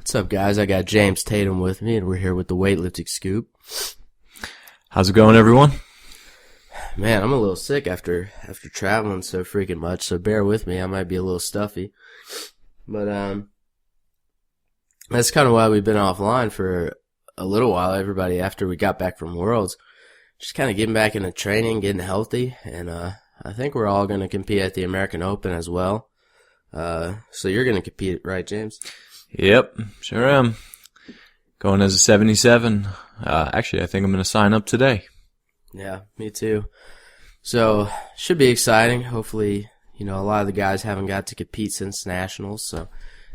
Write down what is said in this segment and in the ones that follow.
What's up, guys? I got James Tatum with me, and we're here with the weightlifting scoop. How's it going, everyone? Man, I'm a little sick after traveling so freaking much, so bear with me. I might be a little stuffy. But that's kind of why we've been offline for a little while, everybody, after we got back from Worlds. Just kind of getting back into training, getting healthy, and I think we're all going to compete at the American Open as well. So you're going to compete, right, James? Yep, sure am. Going as a 77. Actually, I think I'm going to sign up today. Yeah, me too. So, should be exciting. Hopefully, a lot of the guys haven't got to compete since Nationals, so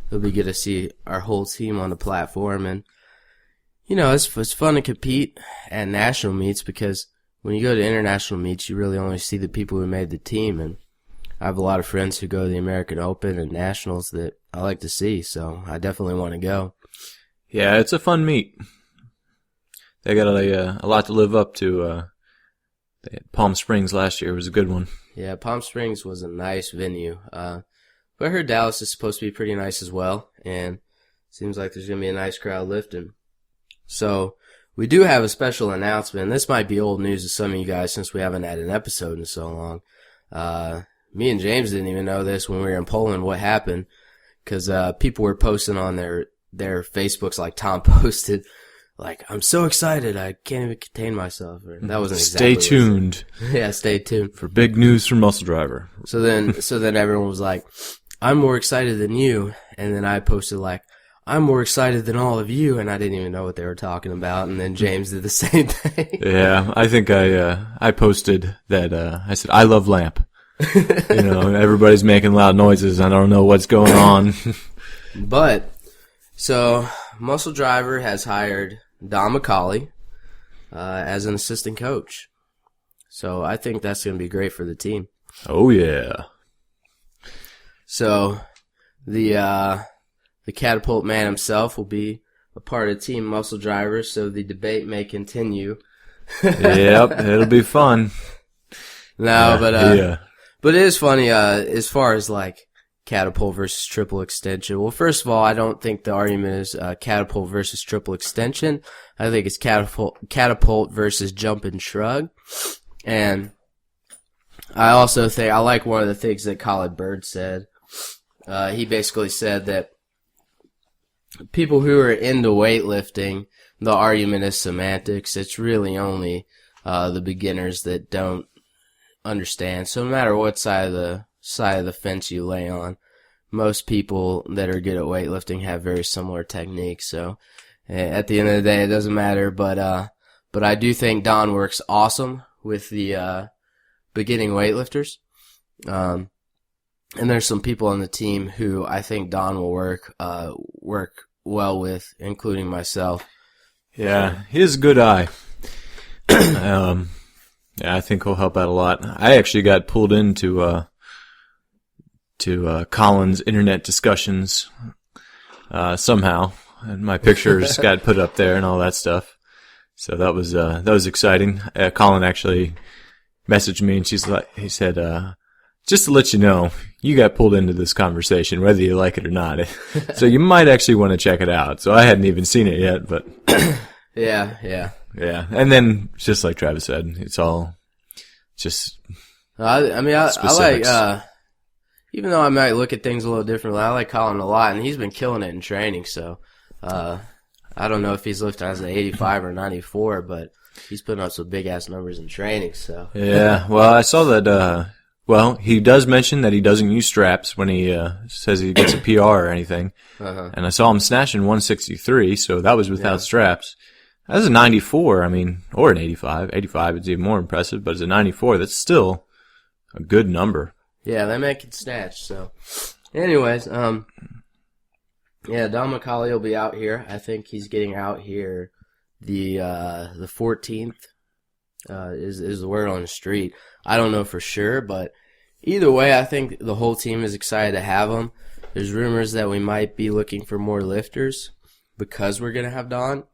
it'll be good to see our whole team on the platform. And, it's fun to compete at national meets because when you go to international meets, you really only see the people who made the team. And I have a lot of friends who go to the American Open and Nationals that I like to see, so I definitely want to go. Yeah, it's a fun meet. They got a lot to live up to. Palm Springs last year was a good one. Yeah, Palm Springs was a nice venue. But I heard Dallas is supposed to be pretty nice as well, and seems like there's going to be a nice crowd lifting. So we do have a special announcement. This might be old news to some of you guys since we haven't had an episode in so long. Me and James didn't even know this when we were in Poland, what happened, because people were posting on their Facebooks, like Tom posted, like, I'm so excited, I can't even contain myself. That wasn't exactly. Stay tuned. Yeah, stay tuned for big news from Muscle Driver. So then everyone was like, I'm more excited than you. And then I posted like, I'm more excited than all of you. And I didn't even know what they were talking about. And then James did the same thing. Yeah, I think I posted that, I said, I love lamp. Everybody's making loud noises. I don't know what's going on. But, so, Muscle Driver has hired Don McCauley as an assistant coach. So I think that's going to be great for the team. Oh, yeah. So the catapult man himself will be a part of Team Muscle Driver, so the debate may continue. Yep, it'll be fun. No, yeah. But it is funny as far as like catapult versus triple extension. Well, first of all, I don't think the argument is catapult versus triple extension. I think it's catapult versus jump and shrug. And I also think I like one of the things that Colin Bird said. He basically said that people who are into weightlifting, the argument is semantics. It's really only the beginners that don't understand. So no matter what side of the fence you lay on, most people that are good at weightlifting have very similar techniques. So at the end of the day, it doesn't matter. But I do think Don works awesome with the beginning weightlifters. And there's some people on the team who I think Don will work well with, including myself. Yeah, he has a good eye. Yeah, I think he'll help out a lot. I actually got pulled into Colin's internet discussions somehow, and my pictures got put up there and all that stuff. So that was exciting. Colin actually messaged me, and he said, just to let you know, you got pulled into this conversation, whether you like it or not. So you might actually want to check it out. So I hadn't even seen it yet, but Yeah. Yeah, and then just like Travis said, it's all just. I like, even though I might look at things a little differently, I like Colin a lot, and he's been killing it in training. So, I don't know if he's lifting as an 85 or 94, but he's putting up some big ass numbers in training. So yeah, well, I saw that. Well, he does mention that he doesn't use straps when he says he gets a PR or anything, and I saw him snatching 163, so that was without straps. That's a 94, or an 85. 85 is even more impressive, but as a 94, that's still a good number. Yeah, they make it snatch. So, anyways, yeah, Don McCauley will be out here. I think he's getting out here the 14th is the word on the street. I don't know for sure, but either way, I think the whole team is excited to have him. There's rumors that we might be looking for more lifters because we're going to have Don.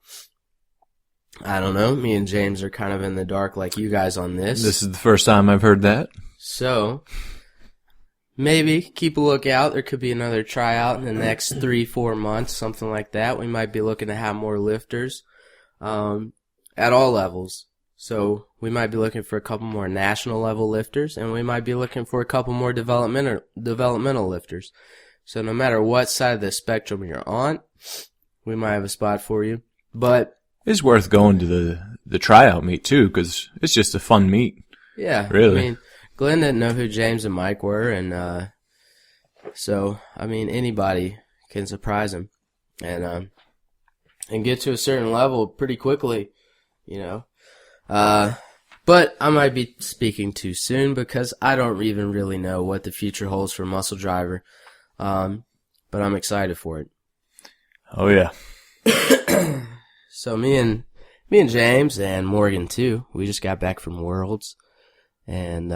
I don't know. Me and James are kind of in the dark like you guys on this. This is the first time I've heard that. So, maybe keep a lookout. There could be another tryout in the next 3-4 months, something like that. We might be looking to have more lifters at all levels. So we might be looking for a couple more national level lifters, and we might be looking for a couple more developmental lifters. So no matter what side of the spectrum you're on, we might have a spot for you. But it's worth going to the tryout meet too, because it's just a fun meet. Yeah, really. I mean, Glenn didn't know who James and Mike were, and so I mean anybody can surprise him, and get to a certain level pretty quickly, you know. But I might be speaking too soon because I don't even really know what the future holds for Muscle Driver. But I'm excited for it. Oh yeah. So me and James and Morgan too, we just got back from Worlds, and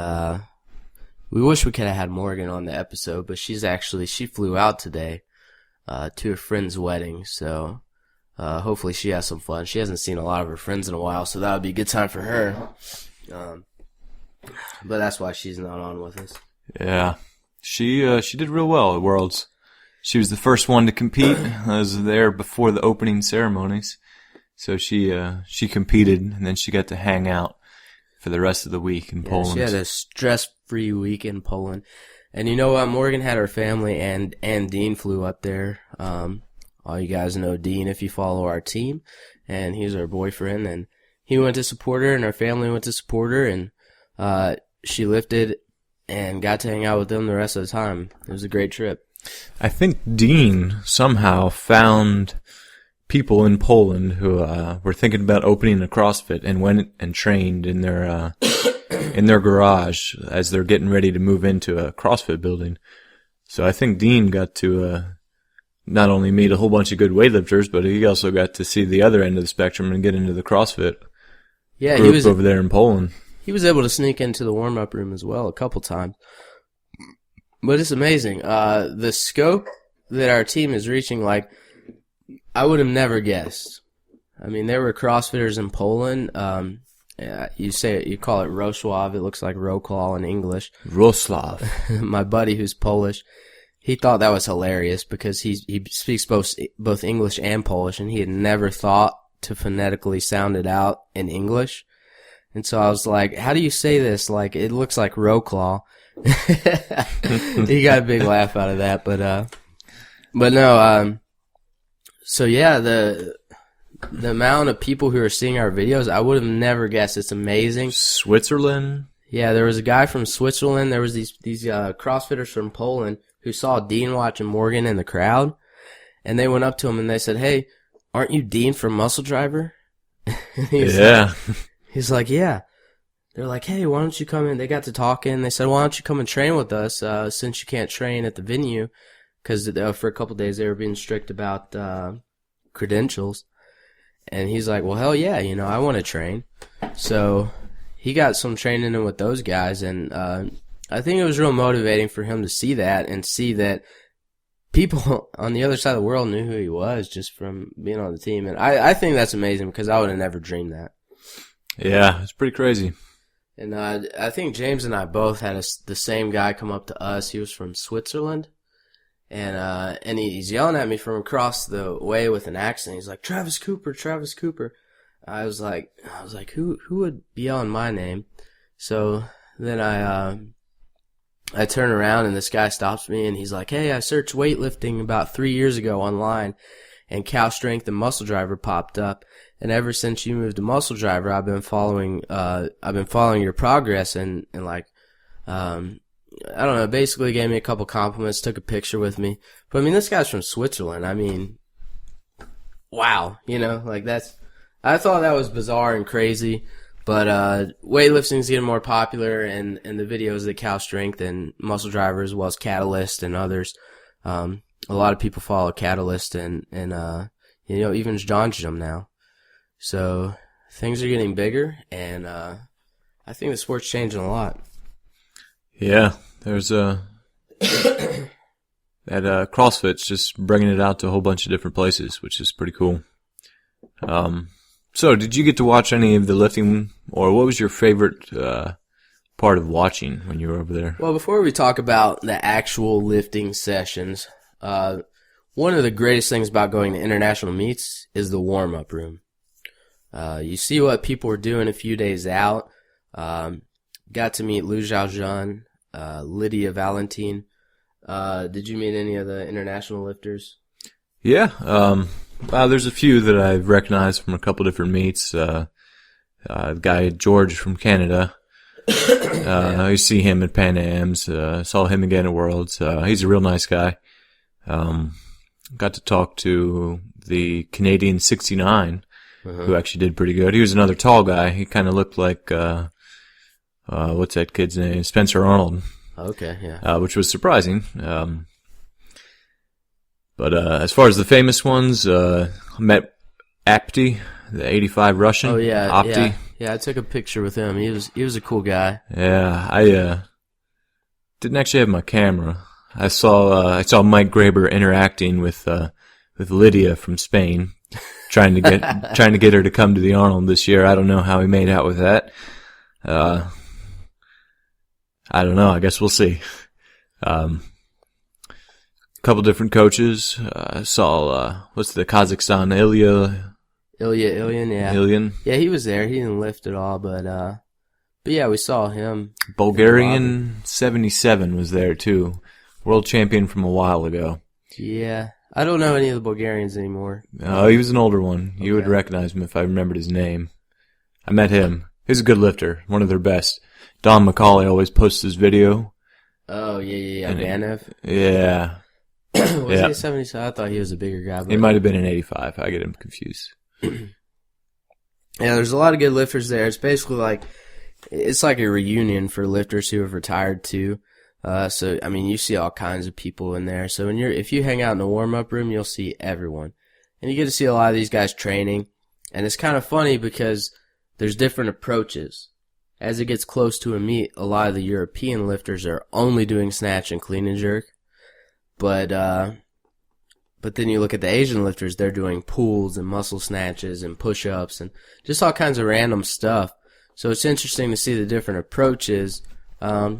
we wish we could have had Morgan on the episode, but she flew out today to a friend's wedding, so hopefully she has some fun. She hasn't seen a lot of her friends in a while, so that would be a good time for her. But that's why she's not on with us. Yeah. She did real well at Worlds. She was the first one to compete. I was there before the opening ceremonies. So she competed, and then she got to hang out for the rest of the week in Poland. She had a stress-free week in Poland. And you know what? Morgan had her family, and Dean flew up there. All you guys know Dean if you follow our team, and he's our boyfriend, and he went to support her, and her family went to support her, and she lifted and got to hang out with them the rest of the time. It was a great trip. I think Dean somehow found people in Poland who were thinking about opening a CrossFit and went and trained in their garage as they're getting ready to move into a CrossFit building. So I think Dean got to not only meet a whole bunch of good weightlifters, but he also got to see the other end of the spectrum and get into the CrossFit group he was over there in Poland. He was able to sneak into the warm-up room as well a couple times. But it's amazing. The scope that our team is reaching, like, I would have never guessed. I mean, there were CrossFitters in Poland. You call it Wrocław. It looks like Wrocław in English. Wrocław. My buddy who's Polish, he thought that was hilarious because he speaks both English and Polish, and he had never thought to phonetically sound it out in English. And so I was like, how do you say this? Like, it looks like Wrocław. He got a big laugh out of that, but no, so yeah, the amount of people who are seeing our videos, I would have never guessed. It's amazing. Switzerland? Yeah, there was a guy from Switzerland. There was these CrossFitters from Poland who saw Dean watching Morgan in the crowd, and they went up to him and they said, "Hey, aren't you Dean from Muscle Driver?" He's like, "Yeah." They're like, "Hey, why don't you come in?" They got to talking. They said, "Why don't you come and train with us since you can't train at the venue?" Because for a couple of days they were being strict about credentials. And he's like, "Well, hell yeah, I want to train." So he got some training in with those guys, and I think it was real motivating for him to see that and see that people on the other side of the world knew who he was just from being on the team. And I think that's amazing because I would have never dreamed that. Yeah, it's pretty crazy. And I think James and I both had the same guy come up to us. He was from Switzerland. And he's yelling at me from across the way with an accent. He's like, Travis Cooper, Travis Cooper. I was like, who would be yelling my name? So then I turn around and this guy stops me and he's like, "Hey, I searched weightlifting about 3 years ago online and Cow Strength and Muscle Driver popped up. And ever since you moved to Muscle Driver, I've been following your progress and like, I don't know, basically gave me a couple compliments, took a picture with me. But I mean, this guy's from Switzerland. I mean, wow, like I thought that was bizarre and crazy. But weightlifting's getting more popular, and the videos that Cow Strength and Muscle Driver, as well as Catalyst and others, a lot of people follow Catalyst and even John Gym now. So things are getting bigger, and I think the sport's changing a lot. Yeah, there's that CrossFit's just bringing it out to a whole bunch of different places, which is pretty cool. So did you get to watch any of the lifting, or what was your favorite part of watching when you were over there? Well, before we talk about the actual lifting sessions, one of the greatest things about going to international meets is the warm-up room. You see what people were doing a few days out. Got to meet Liu Xiaozhen, Lydia Valentin. Did you meet any of the international lifters? Yeah. There's a few that I've recognized from a couple different meets. The guy George from Canada. I see him at Pan Am's. Saw him again at Worlds. He's a real nice guy. Got to talk to the Canadian 69, who actually did pretty good. He was another tall guy. He kind of looked like, what's that kid's name? Spencer Arnold. Okay, yeah. Which was surprising. But as far as the famous ones, I met Apti, the 85 Russian. Oh yeah, Apti. Yeah, I took a picture with him. He was a cool guy. Yeah, I didn't actually have my camera. I saw Mike Graber interacting with Lydia from Spain, trying to get her to come to the Arnold this year. I don't know how he made out with that. I don't know. I guess we'll see. Couple different coaches. Saw what's the Kazakhstan Ilyan, yeah. Ilyan. Yeah, he was there. He didn't lift at all, but yeah, we saw him. Bulgarian 77 was there too. World champion from a while ago. Yeah. I don't know any of the Bulgarians anymore. Oh, he was an older one. You would recognize him if I remembered his name. I met him. He's a good lifter, one of their best. Don McCauley always posts his video. Oh, yeah. Vanev? Yeah. Was he a 77? I thought he was a bigger guy. But he might have been an 85. I get him confused. Yeah, there's a lot of good lifters there. It's basically it's like a reunion for lifters who have retired too. So, I mean, you see all kinds of people in there. So if you hang out in the warm-up room, you'll see everyone. And you get to see a lot of these guys training. And it's kind of funny because there's different approaches. As it gets close to a meet, a lot of the European lifters are only doing snatch and clean and jerk. But then you look at the Asian lifters, they're doing pulls and muscle snatches and push-ups and just all kinds of random stuff. So it's interesting to see the different approaches. I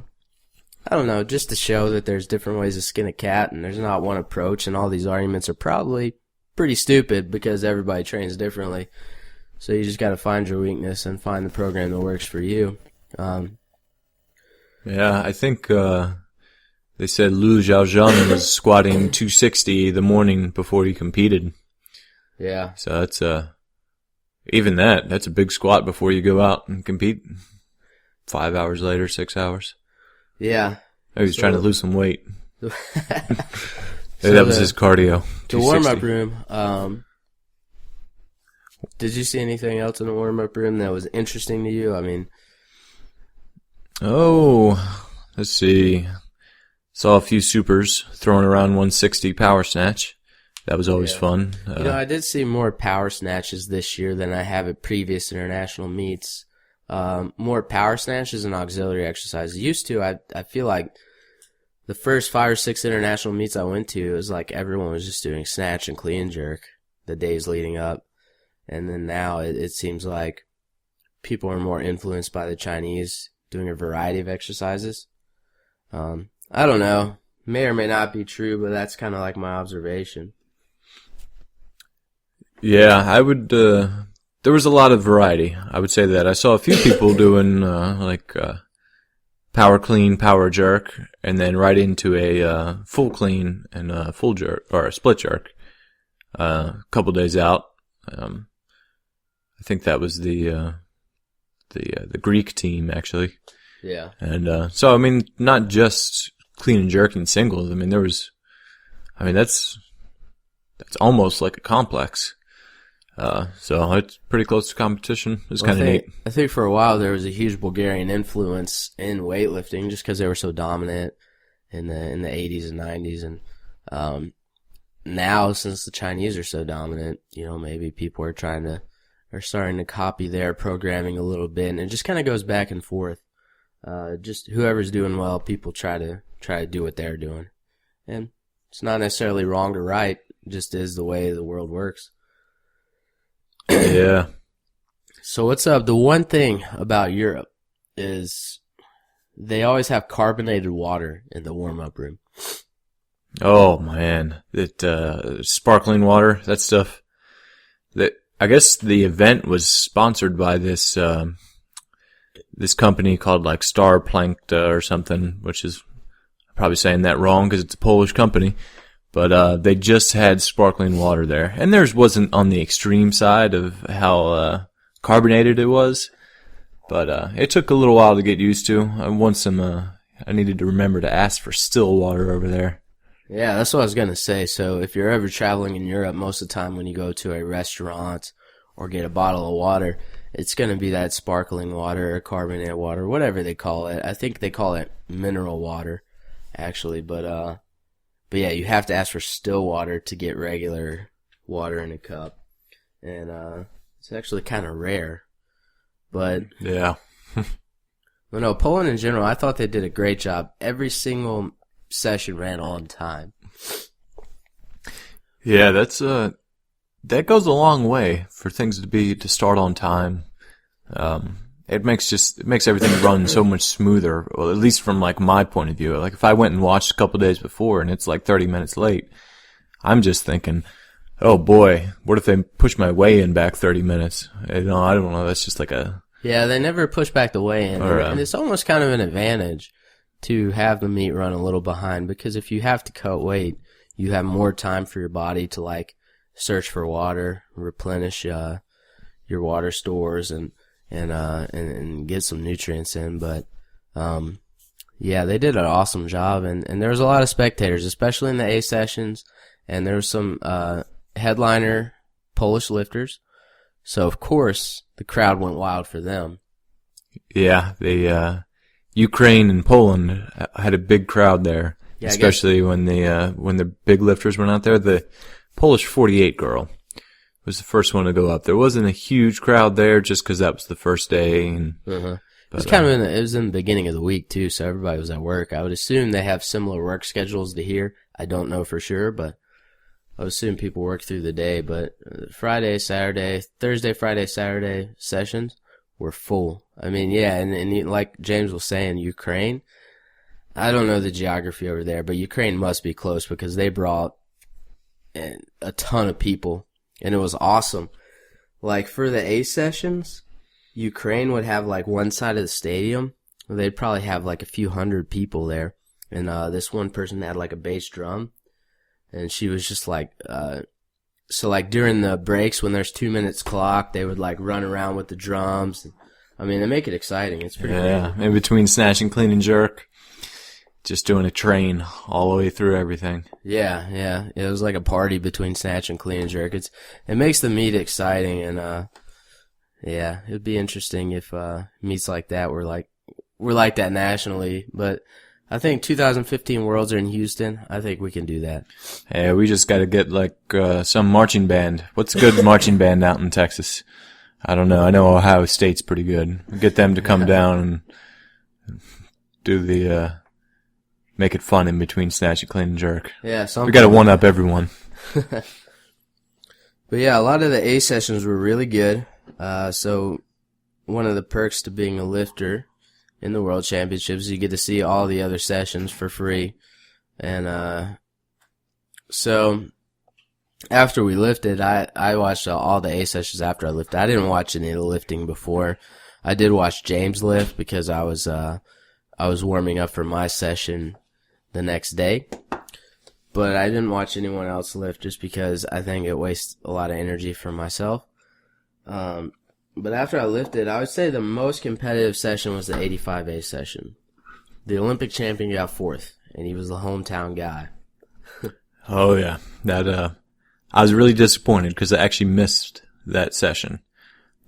don't know, just to show that there's different ways to skin a cat and there's not one approach, and all these arguments are probably pretty stupid because everybody trains differently. So you just got to find your weakness and find the program that works for you. Yeah, I think they said Liu Xiaozhen was squatting 260 the morning before he competed. Yeah. So that's even that's a big squat before you go out and compete. 5 hours later, 6 hours. Yeah. He was trying to lose some weight. So that was his cardio. The warm-up room. Did you see anything else in the warm-up room that was interesting to you? I mean, let's see. Saw a few supers throwing around 160 power snatch. That was always fun. I did see more power snatches this year than I have at previous international meets. More power snatches and auxiliary exercises. Used to, I feel like the first 5 or 6 international meets I went to, it was like everyone was just doing snatch and clean and jerk the days leading up. And then now it seems like people are more influenced by the Chinese doing a variety of exercises. I don't know. May or may not be true, but that's kind of like my observation. Yeah, I would, there was a lot of variety. I would say that. I saw a few people doing, power clean, power jerk, and then right into a, full clean and a full jerk, or a split jerk, a couple days out. I think that was the Greek team, actually. Yeah. And, so, I mean, not just clean and jerking singles. I mean, that's almost like a complex. So it's pretty close to competition. It's kind of neat. I think for a while there was a huge Bulgarian influence in weightlifting just because they were so dominant in the 80s and 90s. And, now since the Chinese are so dominant, maybe people are starting to copy their programming a little bit, and it just kind of goes back and forth. Just whoever's doing well, people try to do what they're doing. And it's not necessarily wrong or right, it just is the way the world works. Yeah. So what's up? The one thing about Europe is they always have carbonated water in the warm-up room. Oh man, sparkling water, that stuff. I guess the event was sponsored by this company called like Star Plankta or something, which is probably saying that wrong because it's a Polish company. But they just had sparkling water there, and theirs wasn't on the extreme side of how carbonated it was. But it took a little while to get used to. I needed to remember to ask for still water over there. Yeah, that's what I was going to say. So if you're ever traveling in Europe, most of the time when you go to a restaurant or get a bottle of water, it's going to be that sparkling water or carbonated water, whatever they call it. I think they call it mineral water, actually. But yeah, you have to ask for still water to get regular water in a cup. And it's actually kind of rare. But yeah. But no, Poland in general, I thought they did a great job. Every single session ran on time. Yeah, that goes a long way for things to start on time. It makes everything run so much smoother. Well, at least from like my point of view. Like if I went and watched a couple days before and it's like 30 minutes late, I'm just thinking, oh boy, what if they push my weigh-in back 30 minutes? I don't know. That's just like yeah, they never push back the weigh-in, and it's almost kind of an advantage to have the meet run a little behind, because if you have to cut weight, you have more time for your body to like search for water, replenish your water stores, and get some nutrients in. But yeah, they did an awesome job, and there was a lot of spectators, especially in the A sessions, and there was some headliner Polish lifters. So of course the crowd went wild for them. Yeah, Ukraine and Poland had a big crowd there, yeah, especially when the big lifters went out there. The Polish 48 girl was the first one to go up. There wasn't a huge crowd there just because that was the first day. And, it was kind of it was in the beginning of the week too, so everybody was at work. I would assume they have similar work schedules to here. I don't know for sure, but I would assume people work through the day. But Thursday, Friday, Saturday sessions were full. I mean, yeah, and like James was saying, Ukraine, I don't know the geography over there, but Ukraine must be close because they brought a ton of people, and it was awesome. Like, for the A sessions, Ukraine would have, like, one side of the stadium. They'd probably have, like, a few hundred people there, and this one person had, like, a bass drum, and she was just, like, so, like, during the breaks when there's 2 minutes clock, they would, like, run around with the drums. I mean, they make it exciting. It's pretty cool. Yeah, in between snatch and clean and jerk, just doing a train all the way through everything. Yeah. It was like a party between snatch and clean and jerk. It makes the meet exciting, and yeah, it'd be interesting if meets like that were like that nationally. But I think 2015 Worlds are in Houston. I think we can do that. Hey, we just got to get like some marching band. What's a good marching band out in Texas? I don't know. I know Ohio State's pretty good. Get them to come down and do the make it fun in between snatch and clean and jerk. Yeah, we got to one up everyone. But yeah, a lot of the A sessions were really good. So one of the perks to being a lifter in the World Championships is you get to see all the other sessions for free. And so after we lifted, I watched all the A sessions after I lifted. I didn't watch any of the lifting before. I did watch James lift because I was warming up for my session the next day. But I didn't watch anyone else lift just because I think it wastes a lot of energy for myself. But after I lifted, I would say the most competitive session was the 85A session. The Olympic champion got fourth, and he was the hometown guy. Oh yeah, that I was really disappointed because I actually missed that session.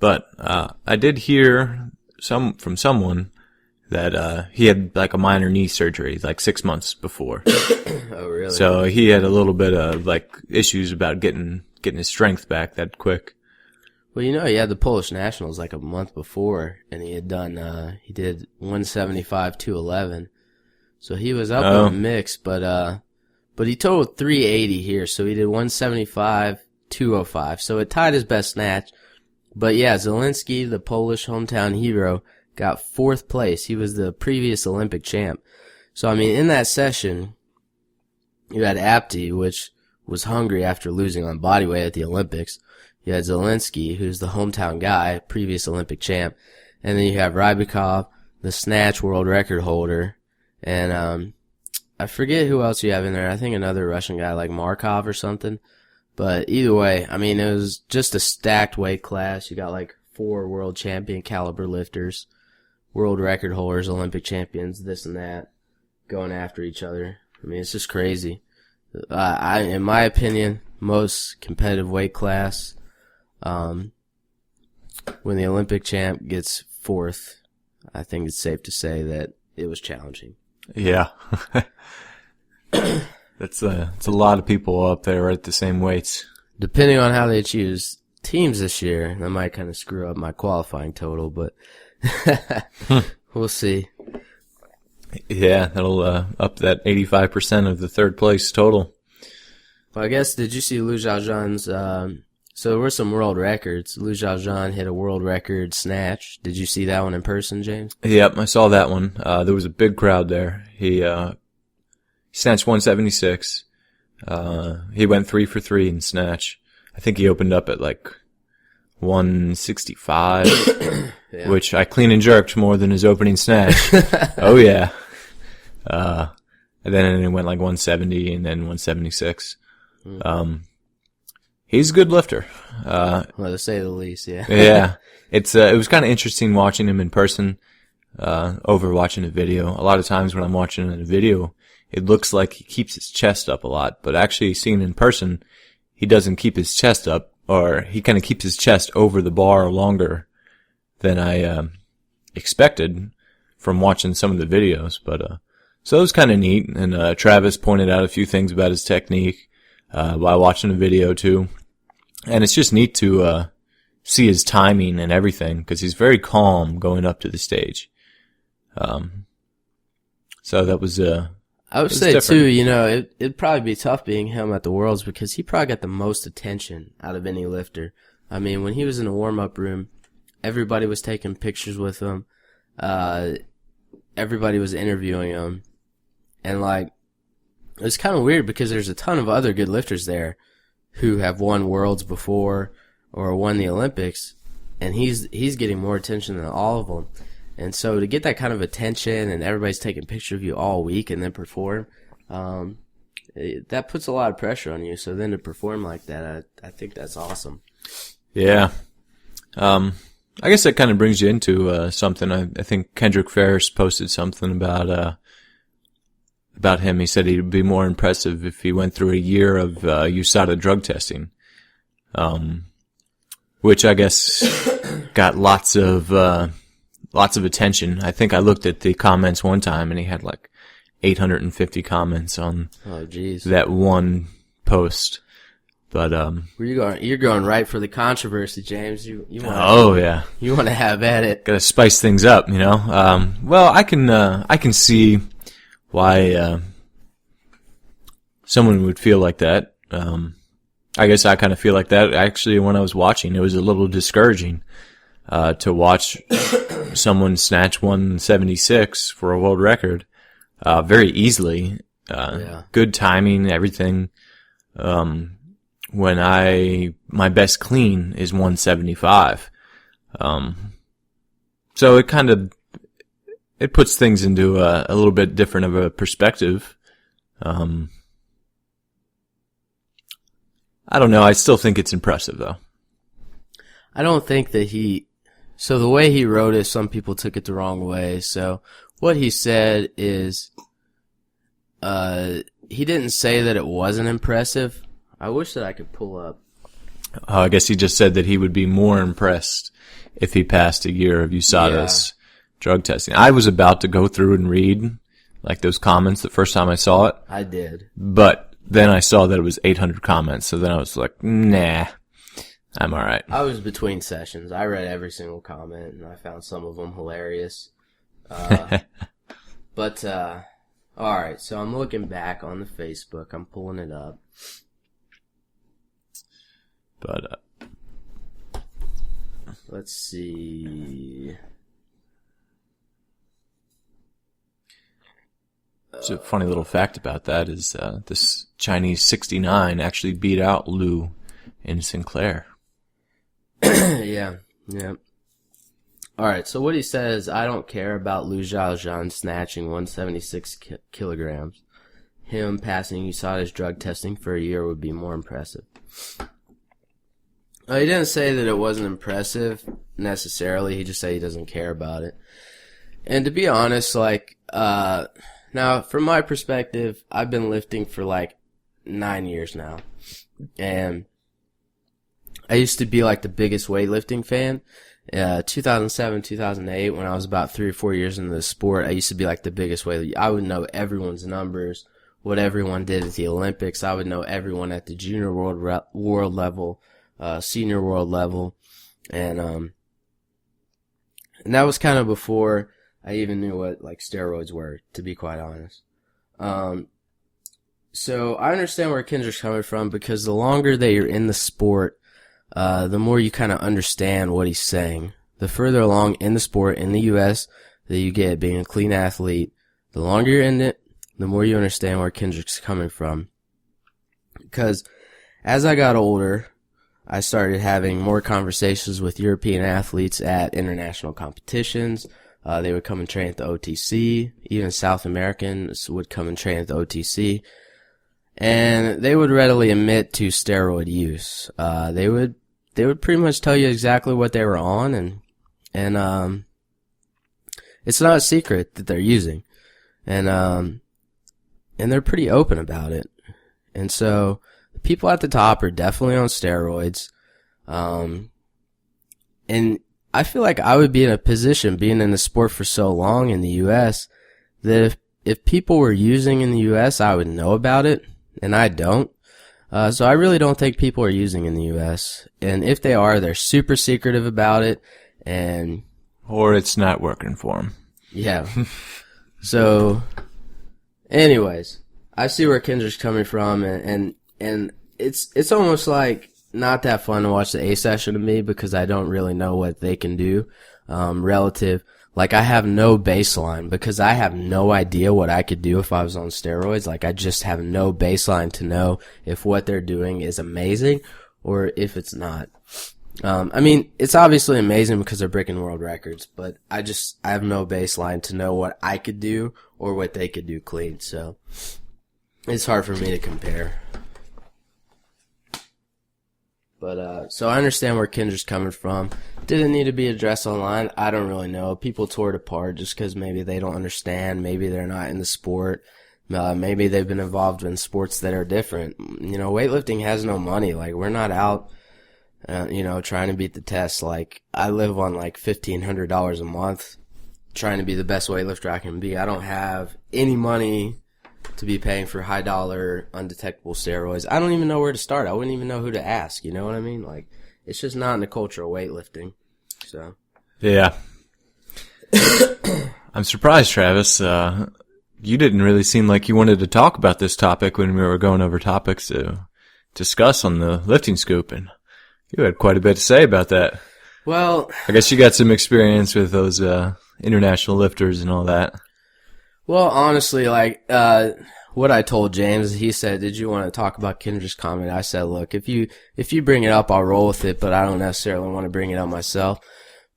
But I did hear from someone that he had like a minor knee surgery like 6 months before. Oh really? So he had a little bit of like issues about getting his strength back that quick. Well, you know, he had the Polish Nationals like a month before, and he had done he did 175, 211. So he was up in the mix, but he totaled 380 here, so he did 175, 205. So it tied his best snatch. But yeah, Zielinski, the Polish hometown hero, got 4th place. He was the previous Olympic champ. So, I mean, in that session, you had Apti, which was hungry after losing on bodyweight at the Olympics. You had Zelensky, who's the hometown guy, previous Olympic champ. And then you have Rybakov, the snatch world record holder. And I forget who else you have in there. I think another Russian guy like Markov or something. But either way, I mean, it was just a stacked weight class. You got like 4 world champion caliber lifters, world record holders, Olympic champions, this and that, going after each other. I mean, it's just crazy. In my opinion, most competitive weight class. When the Olympic champ gets 4th, I think it's safe to say that it was challenging. Yeah. It's a lot of people up there at the same weights. Depending on how they choose teams this year, that might kind of screw up my qualifying total, but we'll see. Yeah, that'll up that 85% of the 3rd place total. Well, I guess, did you see Liu Xiaozhan's, so there were some world records. Liu Xiaozhan hit a world record snatch. Did you see that one in person, James? Yep, I saw that one. There was a big crowd there. He snatched 176. He went 3 for 3 in snatch. I think he opened up at like 165, yeah. Which I clean and jerked more than his opening snatch. Oh yeah. And then it went like 170 and then 176. He's a good lifter. Well, to say the least, yeah. Yeah. It was kind of interesting watching him in person, over watching a video. A lot of times when I'm watching a video, it looks like he keeps his chest up a lot, but actually seeing in person, he doesn't keep his chest up, or he kind of keeps his chest over the bar longer than I expected from watching some of the videos. But so it was kind of neat, and Travis pointed out a few things about his technique while watching the video too. And it's just neat to see his timing and everything, because he's very calm going up to the stage. So that was I would say different. Too, you know, it'd probably be tough being him at the Worlds, because he probably got the most attention out of any lifter. I mean, when he was in the warm-up room, everybody was taking pictures with him. Everybody was interviewing him. And, like, it was kind of weird because there's a ton of other good lifters there who have won Worlds before or won the Olympics, and he's getting more attention than all of them. And so to get that kind of attention and everybody's taking pictures of you all week and then perform, that puts a lot of pressure on you. So then to perform like that, I think that's awesome. Yeah. I guess that kind of brings you into something. I think Kendrick Ferris posted something about him. He said he'd be more impressive if he went through a year of USADA drug testing, which I guess got lots of attention. I think I looked at the comments one time and he had like 850 comments on that one post. But you're going right for the controversy, James. You yeah. You want to have at it. Got to spice things up, you know. Well, I can see why someone would feel like that. I guess I kind of feel like that. Actually, when I was watching, it was a little discouraging to watch someone snatch 176 for a world record very easily. Good timing, everything. When my best clean is 175. So it puts things into a little bit different of a perspective. I don't know. I still think it's impressive though. I don't think that so the way he wrote it, some people took it the wrong way. So what he said is, he didn't say that it wasn't impressive. I wish that I could pull up. I guess he just said that he would be more impressed if he passed a year of USADA's drug testing. I was about to go through and read like those comments the first time I saw it. I did. But then I saw that it was 800 comments. So then I was like, nah, I'm all right. I was between sessions. I read every single comment and I found some of them hilarious. But, all right. So I'm looking back on the Facebook. I'm pulling it up. But let's see. It's a funny little fact about that is this Chinese 69 actually beat out Lou in Sinclair. Yeah. All right, so what he says, I don't care about Liu Zhaozhan snatching 176 kilograms. Him passing USADA's drug testing for a year would be more impressive. He didn't say that it wasn't impressive necessarily. He just said he doesn't care about it. And to be honest, now from my perspective, I've been lifting for 9 years now. And I used to be the biggest weightlifting fan. 2007, 2008, when I was about 3 or 4 years into the sport, I used to be the biggest weightlifter. I would know everyone's numbers, what everyone did at the Olympics. I would know everyone at the junior world level, senior world level. And that was kind of before I even knew what steroids were, to be quite honest. So I understand where Kendrick's coming from, because the longer that you're in the sport, the more you kind of understand what he's saying. The further along in the sport in the U.S. that you get being a clean athlete, the longer you're in it, the more you understand where Kendrick's coming from. Because as I got older, I started having more conversations with European athletes at international competitions. They would come and train at the OTC. Even South Americans would come and train at the OTC. And they would readily admit to steroid use. They would pretty much tell you exactly what they were on, and it's not a secret that they're using. And they're pretty open about it. And so the people at the top are definitely on steroids. And I feel like I would be in a position, being in the sport for so long in the U.S., that if people were using in the U.S., I would know about it, and I don't. So I really don't think people are using in the U.S. And if they are, they're super secretive about it, or it's not working for them. Yeah. So, anyways, I see where Kendrick's coming from, and it's almost not that fun to watch the A session to me, because I don't really know what they can do, relative. I have no baseline, because I have no idea what I could do if I was on steroids. I just have no baseline to know if what they're doing is amazing or if it's not. It's obviously amazing because they're breaking world records, but I have no baseline to know what I could do or what they could do clean. So it's hard for me to compare. But, so I understand where Kendra's coming from. Did it need to be addressed online? I don't really know. People tore it apart just because maybe they don't understand. Maybe they're not in the sport. Maybe they've been involved in sports that are different. Weightlifting has no money. We're not out, trying to beat the test. I live on $1,500 a month trying to be the best weightlifter I can be. I don't have any money to be paying for high dollar undetectable steroids. I don't even know where to start. I wouldn't even know who to ask. You know what I mean? It's just not in the culture of weightlifting. So. Yeah. I'm surprised, Travis. You didn't really seem like you wanted to talk about this topic when we were going over topics to discuss on the Lifting Scoop, and you had quite a bit to say about that. Well, I guess you got some experience with those international lifters and all that. Well, honestly, what I told James, he said, "Did you want to talk about Kendra's comment?" I said, "Look, if you bring it up, I'll roll with it, but I don't necessarily want to bring it up myself."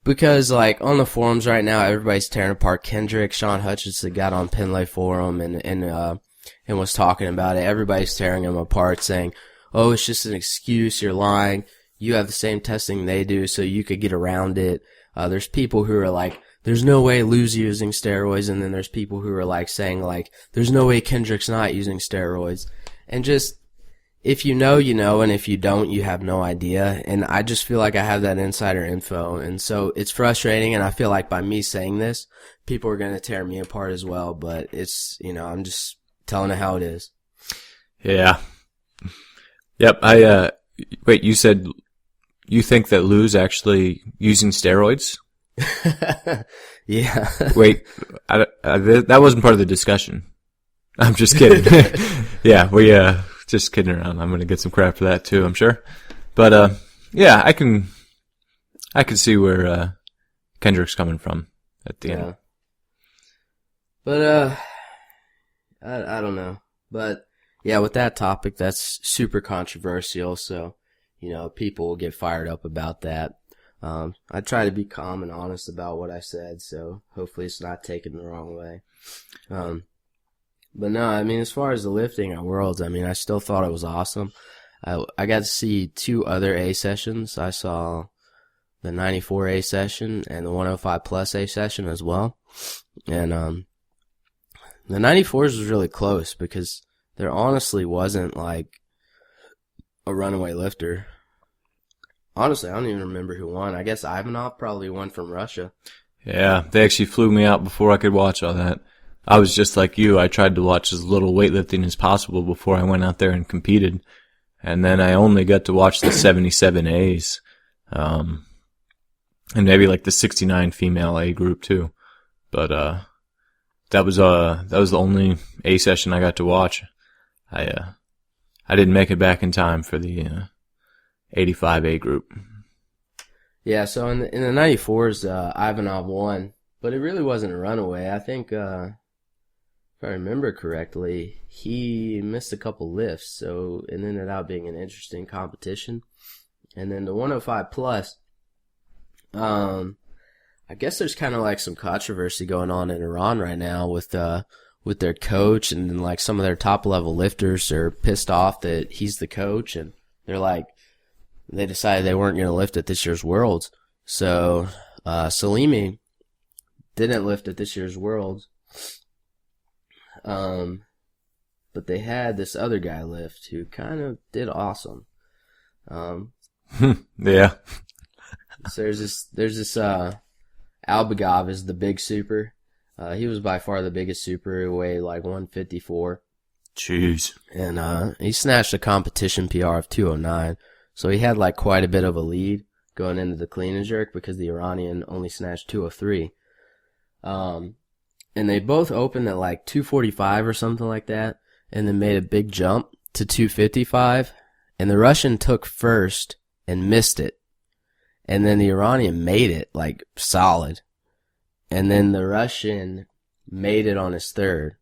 Because, on the forums right now, everybody's tearing apart Kendrick. Sean Hutchinson got on Penlay Forum and was talking about it. Everybody's tearing him apart, saying, "Oh, it's just an excuse. You're lying. You have the same testing they do, so you could get around it." There's people who are like, "There's no way Lou's using steroids," and then there's people who are saying "There's no way Kendrick's not using steroids." And just, if you know, you know, and if you don't, you have no idea. And I just feel like I have that insider info. And so it's frustrating, and I feel like by me saying this, people are going to tear me apart as well. But it's, I'm just telling it how it is. Yeah. Yep. Wait, you said you think that Lou's actually using steroids? Yeah. Wait, that wasn't part of the discussion. I'm just kidding. Yeah, we just kidding around. I'm gonna get some crap for that too, I'm sure. But yeah, I can see where Kendrick's coming from at the end. But I don't know. But, yeah, with that topic, that's super controversial, so, people will get fired up about that. I try to be calm and honest about what I said, so hopefully it's not taken the wrong way. But no, I mean, as far as the lifting at Worlds, I mean, I still thought it was awesome. I got to see 2 other A sessions. I saw the 94A session and the 105 plus A session as well. And the 94s was really close because there honestly wasn't like a runaway lifter. Honestly, I don't even remember who won. I guess Ivanov probably won from Russia. Yeah, they actually flew me out before I could watch all that. I was just like you. I tried to watch as little weightlifting as possible before I went out there and competed. And then I only got to watch the 77As. And maybe like the 69 female A group too. But that was the only A session I got to watch. I didn't make it back in time for the 85A group. Yeah, so in the 94s, Ivanov won, but it really wasn't a runaway. I think, if I remember correctly, he missed a couple lifts, so it ended up being an interesting competition. And then the 105 plus, I guess there's kind of like some controversy going on in Iran right now with their coach, and then like some of their top level lifters are pissed off that he's the coach, and they decided they weren't going to lift at this year's Worlds. So Salimi didn't lift at this year's Worlds, but they had this other guy lift who kind of did awesome. Yeah. So there's this Albagov is the big super. He was by far the biggest super. He weighed like 154. Jeez. And he snatched a competition PR of 209. So he had like quite a bit of a lead going into the clean and jerk because the Iranian only snatched 203. And they both opened at like 245 or something like that, and then made a big jump to 255. And the Russian took first and missed it. And then the Iranian made it like solid. And then the Russian made it on his third.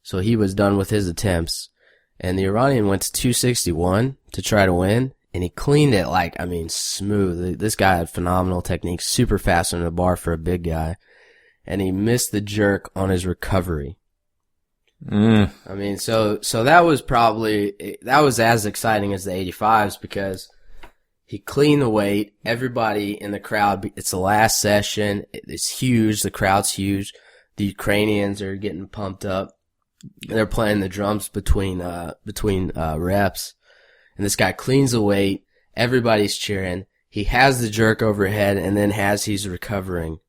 So he was done with his attempts. And the Iranian went to 261 to try to win. And he cleaned it like, I mean, smooth. This guy had phenomenal technique, super fast on the bar for a big guy. And he missed the jerk on his recovery. I mean, so that was as exciting as the 85s because he cleaned the weight. Everybody in the crowd, it's the last session. It's huge. The crowd's huge. The Ukrainians are getting pumped up. They're playing the drums between reps. And this guy cleans the weight. Everybody's cheering. He has the jerk overhead, and then as he's recovering,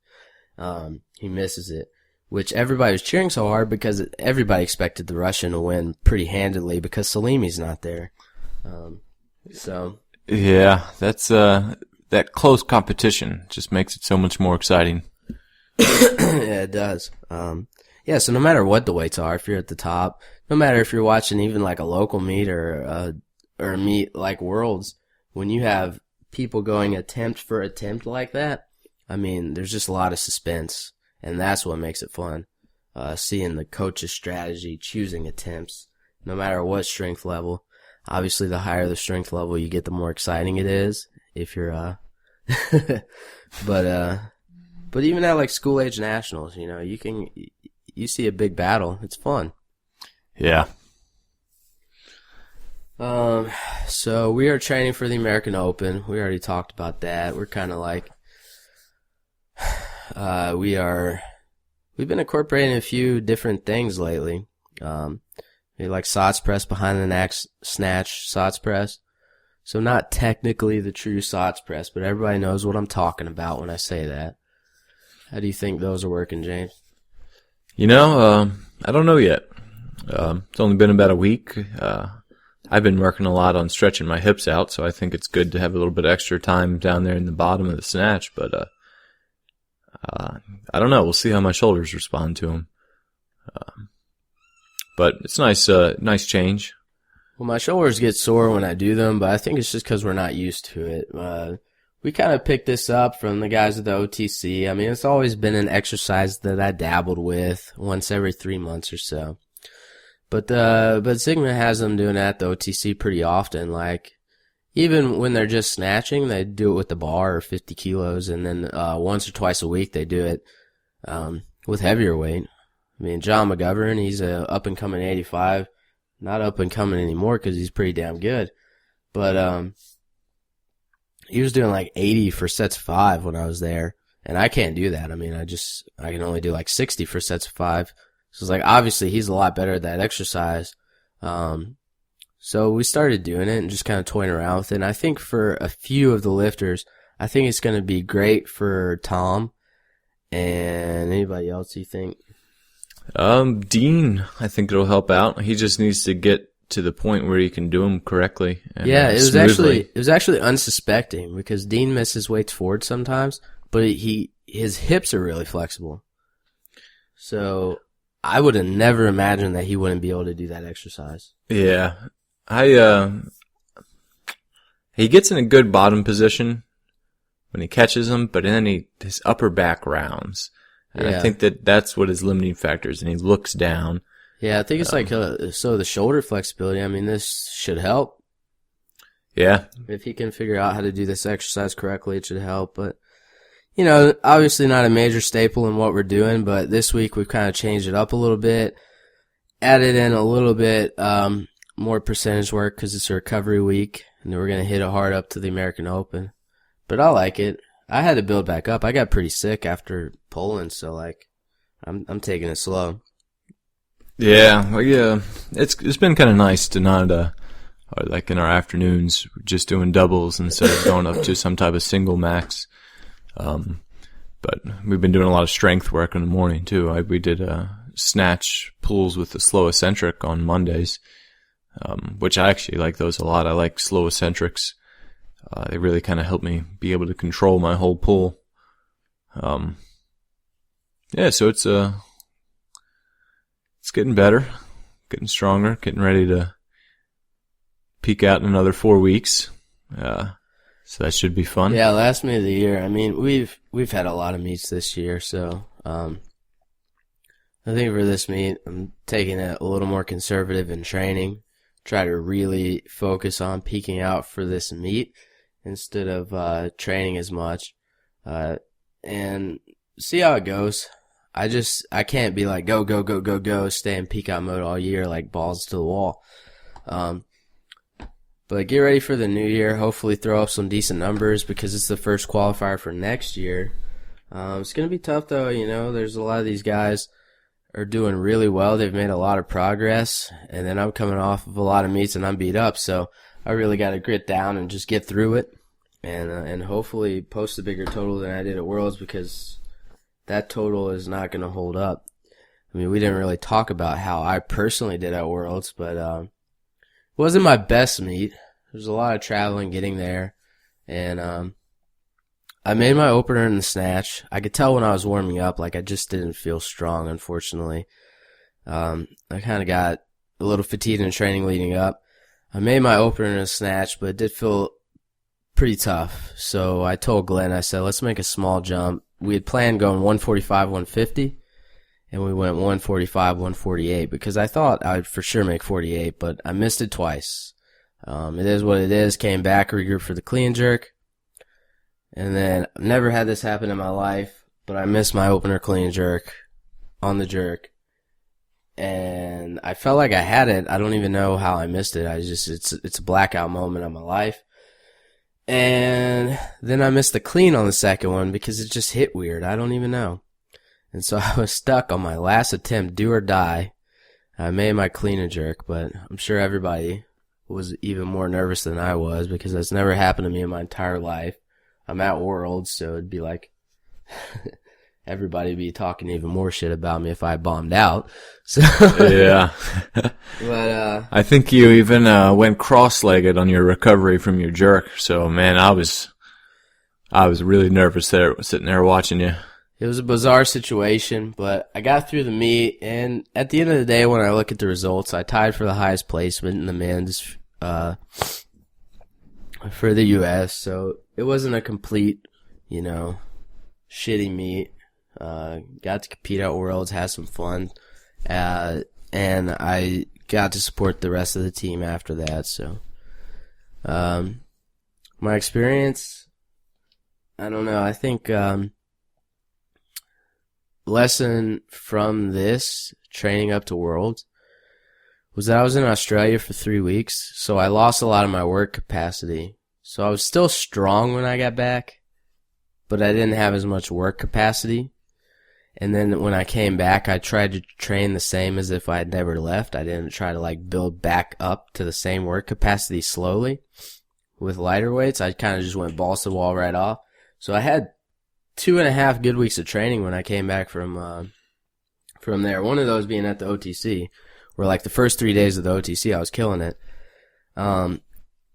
he misses it, which everybody was cheering so hard because everybody expected the Russian to win pretty handily because Salimi's not there. Yeah, that's that close competition just makes it so much more exciting. Yeah, it does. Yeah, so no matter what the weights are, if you're at the top, no matter if you're watching even like a local meet or a meet like Worlds, when you have people going attempt for attempt like that, I mean, there's just a lot of suspense, and that's what makes it fun. Seeing the coach's strategy, choosing attempts, no matter what strength level. Obviously, the higher the strength level you get, the more exciting it is. If you're, but even at like school age nationals, you see a big battle. It's fun. Yeah. So we are training for the American Open. We already talked about that. We're kind of like, we've been incorporating a few different things lately. We like SOTS press, behind the neck snatch SOTS press. So not technically the true SOTS press, but everybody knows what I'm talking about when I say that. How do you think those are working, James? I don't know yet. It's only been about a week. I've been working a lot on stretching my hips out, so I think it's good to have a little bit extra time down there in the bottom of the snatch, but I don't know. We'll see how my shoulders respond to them. But it's nice change. Well, my shoulders get sore when I do them, but I think it's just because we're not used to it. We kind of picked this up from the guys at the OTC. I mean, it's always been an exercise that I dabbled with once every 3 months or so. But Sigma has them doing that at the OTC pretty often. Like, even when they're just snatching, they do it with the bar or 50 kilos, and then once or twice a week they do it with heavier weight. I mean, John McGovern, he's a up-and-coming 85. Not up-and-coming anymore because he's pretty damn good. But he was doing like 80 for sets of 5 when I was there, and I can't do that. I mean, I can only do like 60 for sets of 5. So it's like, obviously he's a lot better at that exercise. So we started doing it and just kind of toying around with it. And I think for a few of the lifters, I think it's going to be great for Tom and anybody else, you think? Dean, I think it'll help out. He just needs to get to the point where he can do them correctly. And, yeah, it smoothly. was actually unsuspecting because Dean misses weights forward sometimes, but his hips are really flexible. So I would have never imagined that he wouldn't be able to do that exercise. Yeah. He gets in a good bottom position when he catches them, but then his upper back rounds. And I think that's what his limiting factor is, and he looks down. Yeah, I think it's so the shoulder flexibility, I mean, this should help. Yeah. If he can figure out how to do this exercise correctly, it should help. But, you know, obviously not a major staple in what we're doing, but this week we've kind of changed it up a little bit, added in a little bit more percentage work because it's a recovery week, and then we're going to hit it hard up to the American Open. But I like it. I had to build back up. I got pretty sick after Poland, so like I'm taking it slow. Yeah, well, yeah. It's been kind of nice to not like in our afternoons just doing doubles instead of going up to some type of single max. But we've been doing a lot of strength work in the morning too. We did snatch pulls with the slow eccentric on Mondays, which I actually like those a lot. I like slow eccentrics. They really kind of help me be able to control my whole pull. Yeah, so it's getting better, getting stronger, getting ready to peak out in another 4 weeks. So that should be fun. Yeah, last meet of the year. I mean, we've had a lot of meets this year, so I think for this meet, I'm taking it a little more conservative in training. Try to really focus on peaking out for this meet instead of training as much, and see how it goes. I can't be like go, stay in peak out mode all year like balls to the wall. But get ready for the new year. Hopefully throw up some decent numbers because it's the first qualifier for next year. It's gonna be tough though. You know, there's a lot of these guys are doing really well. They've made a lot of progress, and then I'm coming off of a lot of meets and I'm beat up, so I really got to grit down and just get through it, and hopefully post a bigger total than I did at Worlds because that total is not going to hold up. I mean, we didn't really talk about how I personally did at Worlds, but it wasn't my best meet. There's a lot of traveling getting there, and I made my opener in the snatch. I could tell when I was warming up, like I just didn't feel strong, unfortunately. I kind of got a little fatigued in training leading up. I made my opener in a snatch, but it did feel pretty tough. So I told Glenn, I said, let's make a small jump. We had planned going 145, 150, and we went 145, 148 because I thought I'd for sure make 48, but I missed it twice. It is what it is. Came back, regrouped for the clean jerk. And then I've never had this happen in my life, but I missed my opener clean jerk on the jerk. And I felt like I had it. I don't even know how I missed it. It's a blackout moment of my life. And then I missed the clean on the second one because it just hit weird. I don't even know. And so I was stuck on my last attempt, do or die. I made my clean and jerk, but I'm sure everybody was even more nervous than I was because that's never happened to me in my entire life. I'm at Worlds, so it'd be like everybody would be talking even more shit about me if I bombed out. So yeah. But I think you even went cross-legged on your recovery from your jerk. So man, I was really nervous there, sitting there watching you. It was a bizarre situation, but I got through the meet, and at the end of the day, when I look at the results, I tied for the highest placement in the men's for the U.S., so it wasn't a complete, shitty meet. Got to compete at Worlds, had some fun, and I got to support the rest of the team after that. So, my experience, I don't know. I think lesson from this training up to Worlds was that I was in Australia for 3 weeks, so I lost a lot of my work capacity. So I was still strong when I got back, but I didn't have as much work capacity. And then when I came back, I tried to train the same as if I had never left. I didn't try to like build back up to the same work capacity slowly with lighter weights. I kind of just went balls to the wall right off. So I had 2.5 good weeks of training when I came back from there. One of those being at the OTC, where like the first 3 days of the OTC I was killing it. And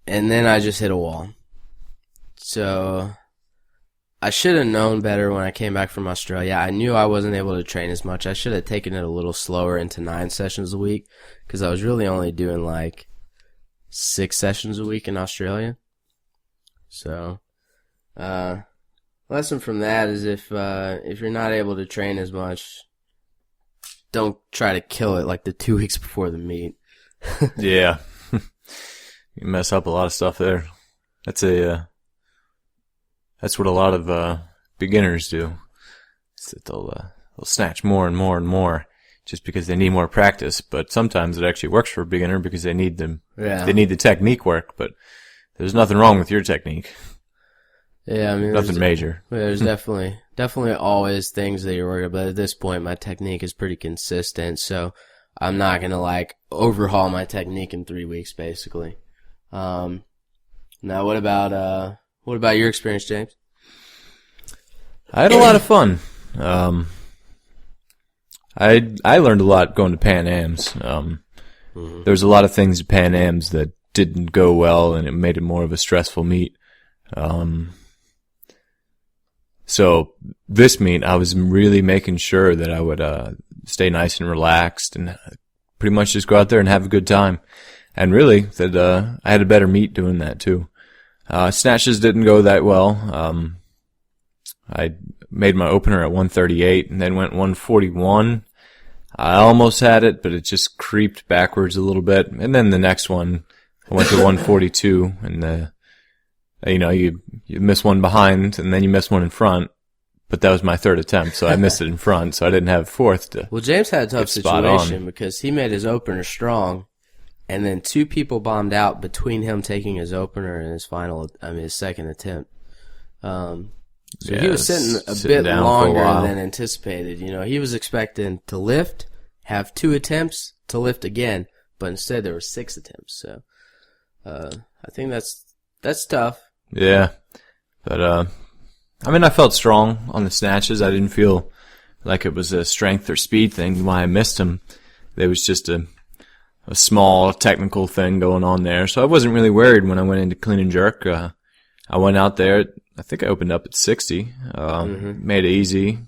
then I just hit a wall. So I should have known better when I came back from Australia. I knew I wasn't able to train as much. I should have taken it a little slower into 9 sessions a week, because I was really only doing like 6 sessions a week in Australia. So, lesson from that is if you're not able to train as much, don't try to kill it like the 2 weeks before the meet. Yeah. You mess up a lot of stuff there. That's what a lot of beginners do. Is that they'll snatch more and more and more just because they need more practice. But sometimes it actually works for a beginner because they need they need the technique work. But there's nothing wrong with your technique. Yeah, I mean, nothing major. There's definitely always things that you're worried about. But at this point, my technique is pretty consistent, so I'm not gonna like overhaul my technique in 3 weeks, basically. Now, what about your experience, James? I had a lot of fun. I learned a lot going to Pan Ams. There was a lot of things at Pan Ams that didn't go well, and it made it more of a stressful meet. So this meet, I was really making sure that I would stay nice and relaxed and pretty much just go out there and have a good time. And really, that I had a better meet doing that too. Snatches didn't go that well. I made my opener at 138 and then went 141. I almost had it, but it just creeped backwards a little bit. And then the next one, I went to 142, and you miss one behind, and then you miss one in front. But that was my third attempt, so I missed it in front, so I didn't have a fourth to. Well, James had a tough situation because he made his opener strong, and then 2 people bombed out between him taking his opener and his second attempt. So he was sitting a bit longer than anticipated. You know, he was expecting to lift, have 2 attempts to lift again, but instead there were 6 attempts. So, I think that's tough. Yeah. But, I felt strong on the snatches. I didn't feel like it was a strength or speed thing why I missed them. There was just a small technical thing going on there. So I wasn't really worried when I went into clean and jerk. I went out there, I think I opened up at 60, made it easy,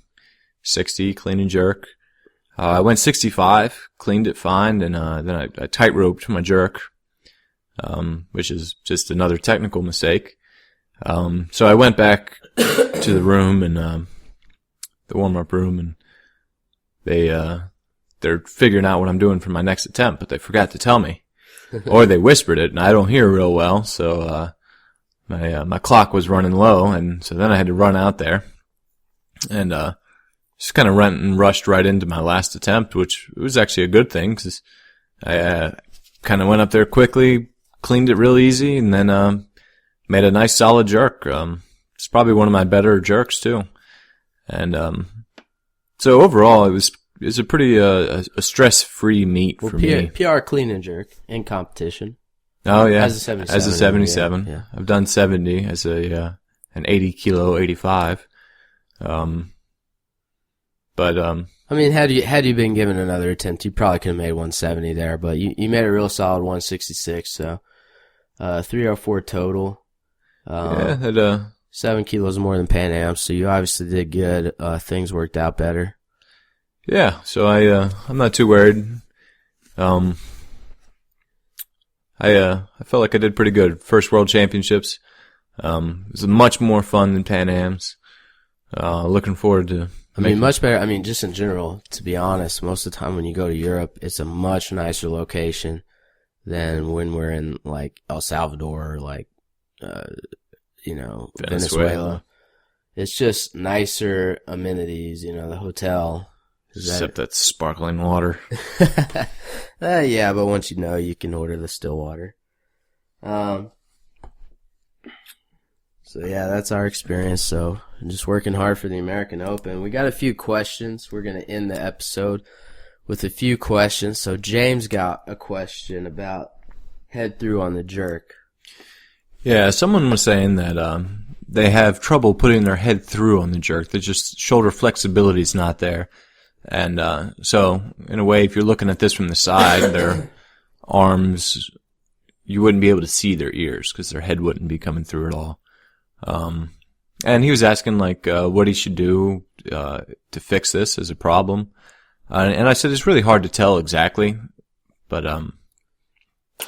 60, clean and jerk. I went 65, cleaned it fine, and then I tight roped my jerk, which is just another technical mistake. So I went back to the room and the warm-up room, and they're figuring out what I'm doing for my next attempt, but they forgot to tell me. Or they whispered it, and I don't hear real well, so my clock was running low, and so then I had to run out there and just kind of rushed right into my last attempt, which was actually a good thing because I kind of went up there quickly, cleaned it real easy, and then made a nice solid jerk. It's probably one of my better jerks too. And so overall, it was a pretty a stress-free meet for me. PR clean and jerk in competition. Oh yeah, as a 77. Yeah. I've done 70 as an 80 kilo 85. But I mean, had you been given another attempt, you probably could have made 170 there. But you made a real solid 166. So 304 total. 7 kilos more than Pan Am, so you obviously did good. Things worked out better. Yeah, so I'm not too worried. I felt like I did pretty good. First World Championships. It was much more fun than Pan Am's. Looking forward to. I mean, much better. I mean, just in general, to be honest, most of the time when you go to Europe, it's a much nicer location than when we're in like El Salvador or like, Venezuela. It's just nicer amenities, the hotel. Except that sparkling water. Yeah, but once you can order the still water. So yeah, that's our experience. So I'm just working hard for the American Open. We got a few questions. We're going to end the episode with a few questions. So James got a question about head through on the jerk. Yeah, someone was saying that they have trouble putting their head through on the jerk. There's just shoulder flexibility is not there. And so in a way, if you're looking at this from the side, their arms, you wouldn't be able to see their ears because their head wouldn't be coming through at all. And he was asking what he should do, to fix this as a problem. And I said, it's really hard to tell exactly, but,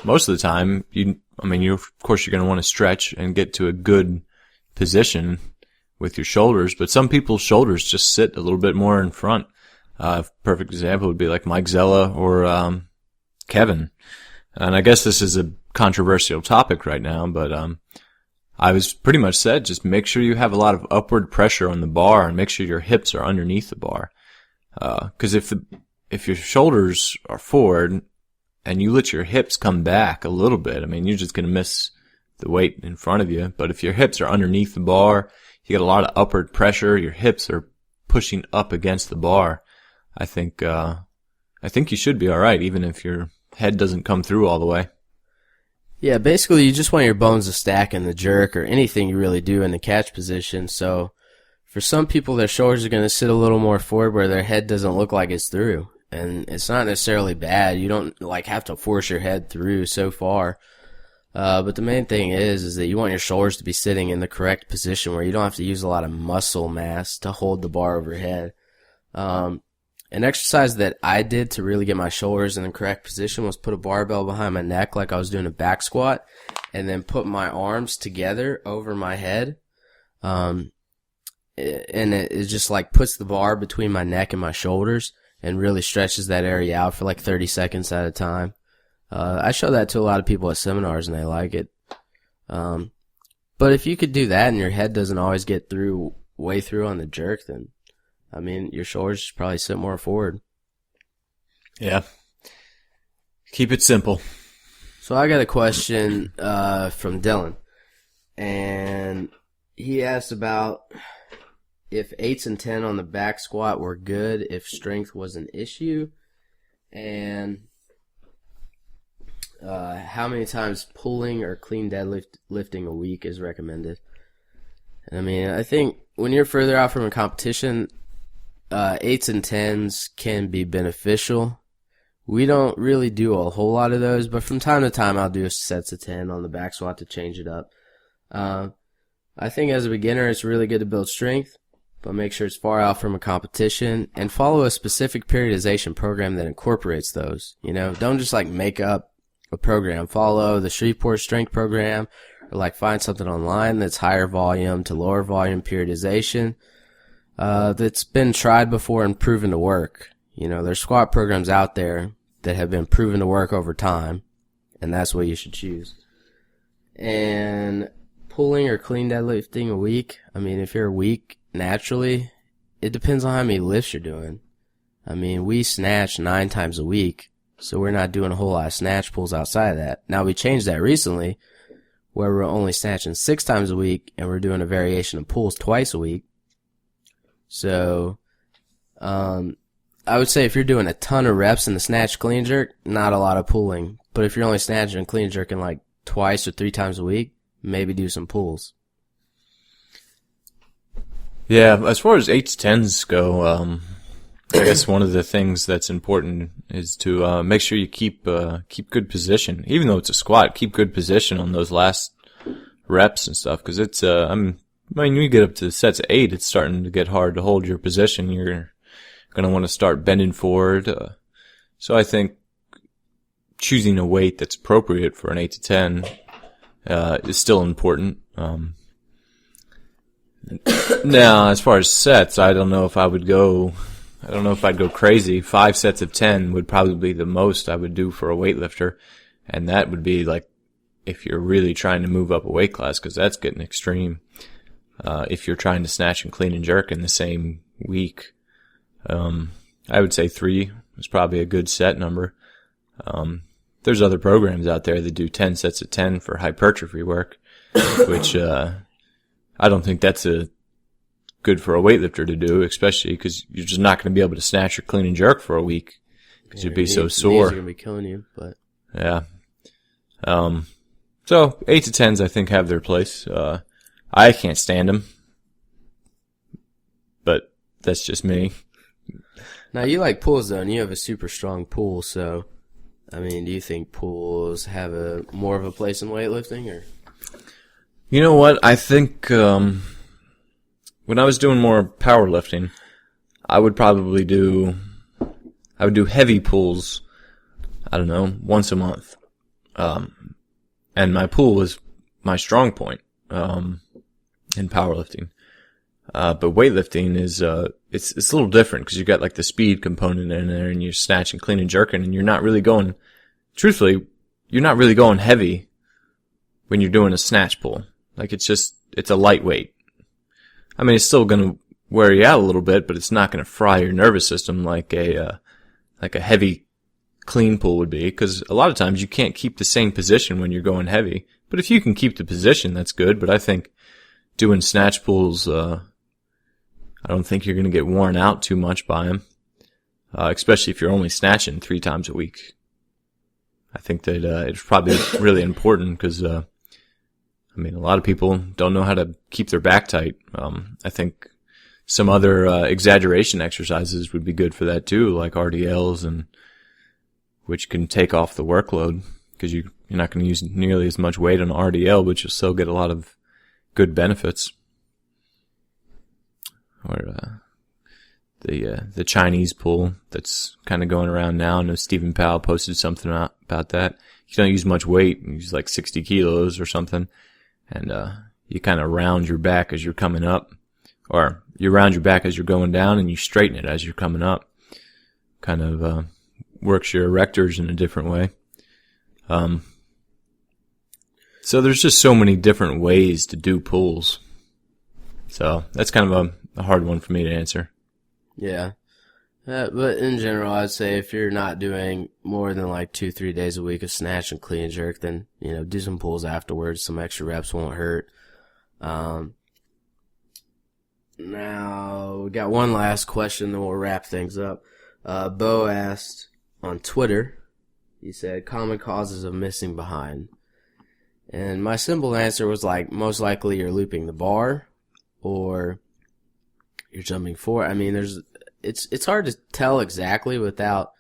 most of the time, of course you're going to want to stretch and get to a good position with your shoulders, but some people's shoulders just sit a little bit more in front. Perfect example would be like Mike Zella or, Kevin. And I guess this is a controversial topic right now, but, I was pretty much said, just make sure you have a lot of upward pressure on the bar and make sure your hips are underneath the bar. Cause if your shoulders are forward and you let your hips come back a little bit, you're just going to miss the weight in front of you. But if your hips are underneath the bar, you get a lot of upward pressure, your hips are pushing up against the bar. I think you should be alright, even if your head doesn't come through all the way. Yeah, basically you just want your bones to stack in the jerk or anything you really do in the catch position. So for some people, their shoulders are going to sit a little more forward where their head doesn't look like it's through. And it's not necessarily bad. You don't have to force your head through so far. But the main thing is that you want your shoulders to be sitting in the correct position where you don't have to use a lot of muscle mass to hold the bar overhead. An exercise that I did to really get my shoulders in the correct position was put a barbell behind my neck like I was doing a back squat and then put my arms together over my head. And it just puts the bar between my neck and my shoulders and really stretches that area out for 30 seconds at a time. I show that to a lot of people at seminars and they like it. But if you could do that and your head doesn't always get way through on the jerk, then your shoulders should probably sit more forward. Yeah. Keep it simple. So I got a question from Dylan. And he asked about if 8s and 10 on the back squat were good, if strength was an issue, and how many times pulling or clean deadlifting a week is recommended. I think when you're further out from a competition, 8s and 10s can be beneficial. We don't really do a whole lot of those, but from time to time I'll do sets of 10 on the back squat to change it up. I think as a beginner it's really good to build strength, but make sure it's far out from a competition and follow a specific periodization program that incorporates those. Don't just make up a program. Follow the Shreveport strength program or find something online that's higher volume to lower volume periodization. That's been tried before and proven to work. There's squat programs out there that have been proven to work over time, and that's what you should choose. And pulling or clean deadlifting a week, if you're weak naturally, it depends on how many lifts you're doing. We snatch 9 times a week, so we're not doing a whole lot of snatch pulls outside of that. Now, we changed that recently, where we're only snatching 6 times a week, and we're doing a variation of pulls twice a week. So, I would say if you're doing a ton of reps in the snatch clean jerk, not a lot of pulling. But if you're only snatching and clean jerking twice or 3 times a week, maybe do some pulls. Yeah, as far as 8s, 10s go, I guess one of the things that's important is to make sure you keep good position. Even though it's a squat, keep good position on those last reps and stuff, because it's when you get up to sets of 8, it's starting to get hard to hold your position. You're going to want to start bending forward. So I think choosing a weight that's appropriate for an 8 to 10 is still important. Now, as far as sets, I don't know if I'd go crazy. 5 sets of 10 would probably be the most I would do for a weightlifter. And that would be like if you're really trying to move up a weight class, because that's getting extreme. If you're trying to snatch and clean and jerk in the same week, I would say 3 is probably a good set number. There's other programs out there that do 10 sets of 10 for hypertrophy work, which I don't think that's good for a weightlifter to do, especially because you're just not going to be able to snatch or clean and jerk for a week because you'd be so sore. Knees are going to be killing you, but yeah. So 8 to 10s I think have their place. I can't stand them, but that's just me. Now you like pulls though, and you have a super strong pull. So, I mean, do you think pulls have more of a place in weightlifting, or? You know what? I think when I was doing more powerlifting, I would do heavy pulls. I don't know, once a month. And my pull was my strong point in powerlifting. But weightlifting is it's a little different because you got like the speed component in there, and you're snatching, clean, and jerking, and you're not really going. Truthfully, you're not really going heavy when you're doing a snatch pull. Like it's a lightweight. I mean, it's still gonna wear you out a little bit, but it's not gonna fry your nervous system like a heavy clean pull would be, because a lot of times you can't keep the same position when you're going heavy. But if you can keep the position, that's good. But I think doing snatch pulls, I don't think you're going to get worn out too much by them, especially if you're only snatching 3 times a week. I think that it's probably really important because, I mean, a lot of people don't know how to keep their back tight. I think some other exaggeration exercises would be good for that too, like RDLs, and which can take off the workload because you're not going to use nearly as much weight on RDL, but you'll still get a lot of good benefits. Or the Chinese pull that's kind of going around now. I know Stephen Powell posted something about that. You don't use much weight. You use like 60 kilos or something. And you kind of round your back as you're coming up. Or you round your back as you're going down, and you straighten it as you're coming up. Kind of works your erectors in a different way. So there's just so many different ways to do pulls. So that's kind of a hard one for me to answer. Yeah. But in general, I'd say if you're not doing more than like 2-3 days a week of snatch and clean and jerk, then, do some pulls afterwards. Some extra reps won't hurt. Now, we got one last question, then we'll wrap things up. Bo asked on Twitter, he said, common causes of missing behind. And my simple answer was like, most likely you're looping the bar or you're jumping forward. I mean, it's hard to tell exactly without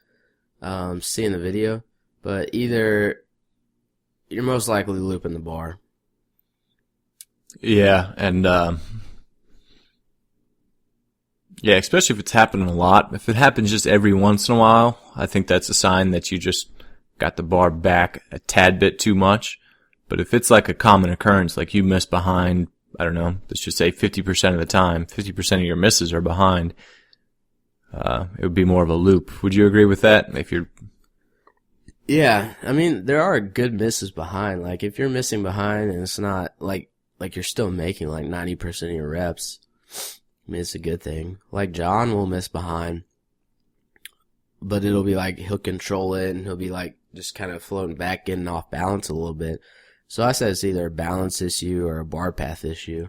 seeing the video, but either you're most likely looping the bar. Yeah, and yeah, especially if it's happening a lot. If it happens just every once in a while, I think that's a sign that you just got the bar back a tad bit too much. But if it's like a common occurrence, like you miss behind, I don't know, let's just say 50% of the time, 50% of your misses are behind, it would be more of a loop. Would you agree with that? Yeah, I mean, there are good misses behind. Like, if you're missing behind and it's not like you're still making like 90% of your reps, I mean, it's a good thing. Like, John will miss behind, but it'll be like he'll control it and he'll be like just kind of floating back, getting off balance a little bit. So I said it's either a balance issue or a bar path issue.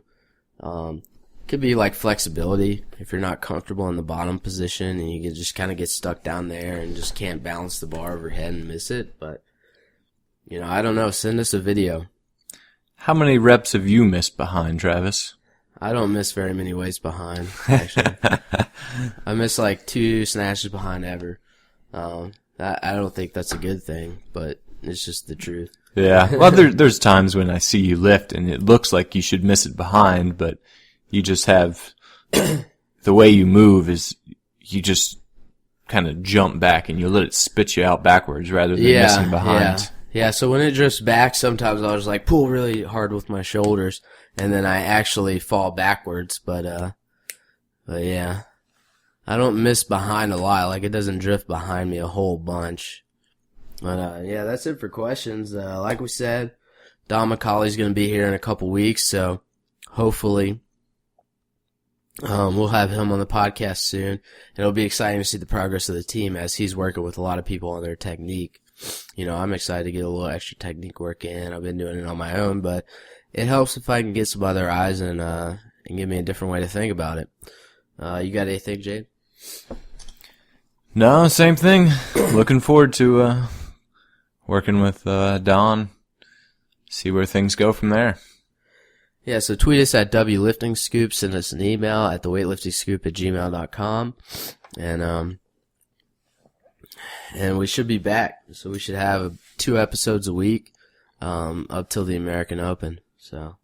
Could be like flexibility if you're not comfortable in the bottom position and you can just kind of get stuck down there and just can't balance the bar overhead and miss it. But, I don't know. Send us a video. How many reps have you missed behind, Travis? I don't miss very many weights behind, actually. I miss like 2 snatches behind ever. I don't think that's a good thing, but it's just the truth. Yeah. Well, there's times when I see you lift and it looks like you should miss it behind, but you just have the way you move is you just kind of jump back and you let it spit you out backwards rather than missing behind. Yeah. So when it drifts back, sometimes I'll just like pull really hard with my shoulders and then I actually fall backwards. But yeah, I don't miss behind a lot. Like, it doesn't drift behind me a whole bunch. But yeah, that's it for questions. Like we said, Don McCauley's going to be here in a couple weeks, so hopefully we'll have him on the podcast soon. It'll be exciting to see the progress of the team as he's working with a lot of people on their technique. You know, I'm excited to get a little extra technique work in. I've been doing it on my own, but it helps if I can get some other eyes and give me a different way to think about it. You got anything, Jade? No, same thing. Looking forward to working with Don. See where things go from there. Yeah, so tweet us at WLiftingScoop, send us an email at theweightliftingscoop@gmail.com, and we should be back. So we should have 2 episodes a week, up till the American Open. So